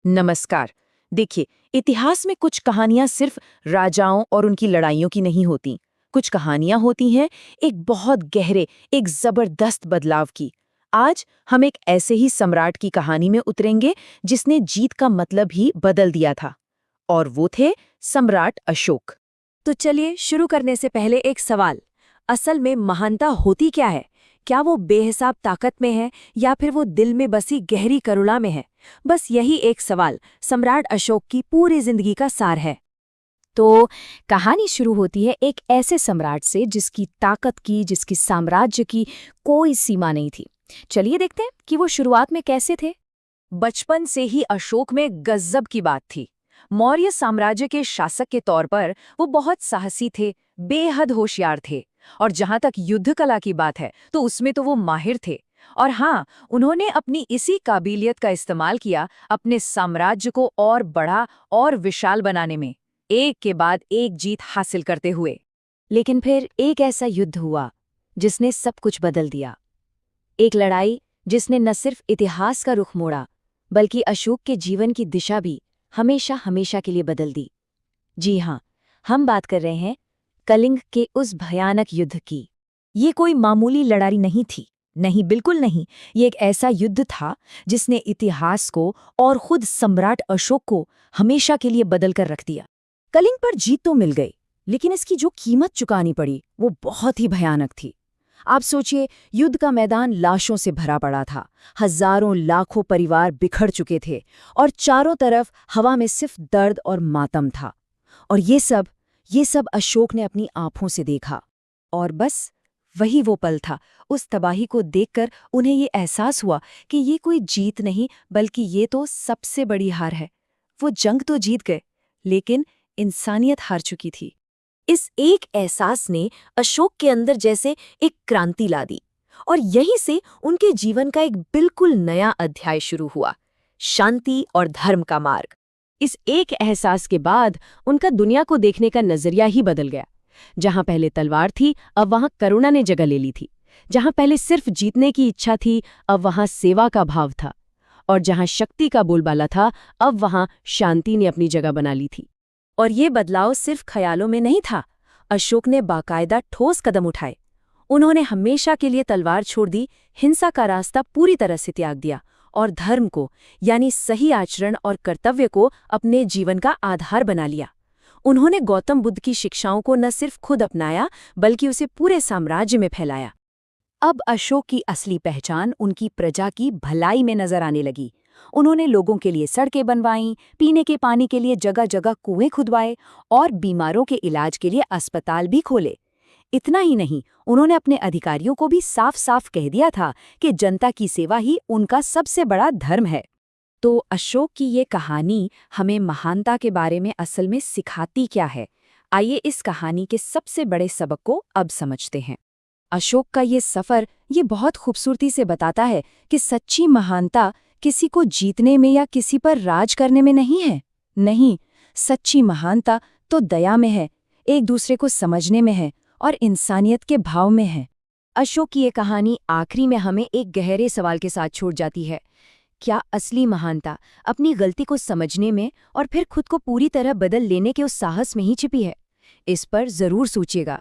नमस्कार। देखिए, इतिहास में कुछ कहानियां सिर्फ राजाओं और उनकी लड़ाइयों की नहीं होती। कुछ कहानियां होती हैं एक बहुत गहरे, एक जबरदस्त बदलाव की। आज हम एक ऐसे ही सम्राट की कहानी में उतरेंगे जिसने जीत का मतलब ही बदल दिया था। और वो थे सम्राट अशोक। तो चलिए शुरू करने से पहले एक सवाल। असल में महानता होती क्या है? क्या वो बेहिसाब ताकत में है या फिर वो दिल में बसी गहरी करुणा में है? बस यही एक सवाल सम्राट अशोक की पूरी जिंदगी का सार है। तो कहानी शुरू होती है एक ऐसे सम्राट से जिसकी ताकत की, जिसकी साम्राज्य की कोई सीमा नहीं थी। चलिए देखते हैं कि वो शुरुआत में कैसे थे। बचपन से ही अशोक में गजब की बात थी। मौर्य साम्राज्य के शासक के तौर पर वो बहुत साहसी थे, बेहद होशियार थे। और जहां तक युद्ध कला की बात है तो उसमें तो वो माहिर थे। और हाँ, उन्होंने अपनी इसी काबिलियत का इस्तेमाल किया अपने साम्राज्य को और बड़ा और विशाल बनाने में, एक के बाद एक जीत हासिल करते हुए। लेकिन फिर एक ऐसा युद्ध हुआ जिसने सब कुछ बदल दिया। एक लड़ाई जिसने न सिर्फ इतिहास का रुख मोड़ा, बल्कि अशोक के जीवन की दिशा भी हमेशा हमेशा के लिए बदल दी। जी हाँ, हम बात कर रहे हैं कलिंग के उस भयानक युद्ध की। ये कोई मामूली लड़ाई नहीं थी, नहीं, बिल्कुल नहीं। ये एक ऐसा युद्ध था जिसने इतिहास को और खुद सम्राट अशोक को हमेशा के लिए बदल कर रख दिया। कलिंग पर जीत तो मिल गई, लेकिन इसकी जो कीमत चुकानी पड़ी वो बहुत ही भयानक थी। आप सोचिए, युद्ध का मैदान लाशों से भरा पड़ा था, हजारों लाखों परिवार बिखर चुके थे और चारों तरफ हवा में सिर्फ दर्द और मातम था। और ये सब अशोक ने अपनी आंखों से देखा। और बस वही वो पल था। उस तबाही को देखकर उन्हें ये एहसास हुआ कि ये कोई जीत नहीं, बल्कि ये तो सबसे बड़ी हार है। वो जंग तो जीत गए, लेकिन इंसानियत हार चुकी थी। इस एक एहसास ने अशोक के अंदर जैसे एक क्रांति ला दी, और यहीं से उनके जीवन का एक बिल्कुल नया अध्याय शुरू हुआ, शांति और धर्म का मार्ग। इस एक एहसास के बाद उनका दुनिया को देखने का नजरिया ही बदल गया। जहां पहले तलवार थी, अब वहां करुणा ने जगह ले ली थी। जहां पहले सिर्फ जीतने की इच्छा थी, अब वहां सेवा का भाव था। और जहां शक्ति का बोलबाला था, अब वहां शांति ने अपनी जगह बना ली थी। और ये बदलाव सिर्फ ख्यालों में नहीं था। अशोक ने बाकायदा ठोस कदम उठाए। उन्होंने हमेशा के लिए तलवार छोड़ दी, हिंसा का रास्ता पूरी तरह से त्याग दिया और धर्म को, यानी सही आचरण और कर्तव्य को अपने जीवन का आधार बना लिया। उन्होंने गौतम बुद्ध की शिक्षाओं को न सिर्फ खुद अपनाया, बल्कि उसे पूरे साम्राज्य में फैलाया। अब अशोक की असली पहचान उनकी प्रजा की भलाई में नजर आने लगी। उन्होंने लोगों के लिए सड़कें बनवाईं, पीने के पानी के लिए जगह जगह कुएं खुदवाए और बीमारों के इलाज के लिए अस्पताल भी खोले। इतना ही नहीं, उन्होंने अपने अधिकारियों को भी साफ साफ कह दिया था कि जनता की सेवा ही उनका सबसे बड़ा धर्म है। तो अशोक की ये कहानी हमें महानता के बारे में असल में सिखाती क्या है? आइए इस कहानी के सबसे बड़े सबक को अब समझते हैं। अशोक का ये सफ़र ये बहुत खूबसूरती से बताता है कि सच्ची महानता किसी को जीतने में या किसी पर राज करने में नहीं है। नहीं, सच्ची महानता तो दया में है, एक दूसरे को समझने में है और इंसानियत के भाव में है। अशोक की ये कहानी आखिरी में हमें एक गहरे सवाल के साथ छोड़ जाती है। क्या असली महानता अपनी गलती को समझने में और फिर खुद को पूरी तरह बदल लेने के उस साहस में ही छिपी है? इस पर जरूर सोचिएगा।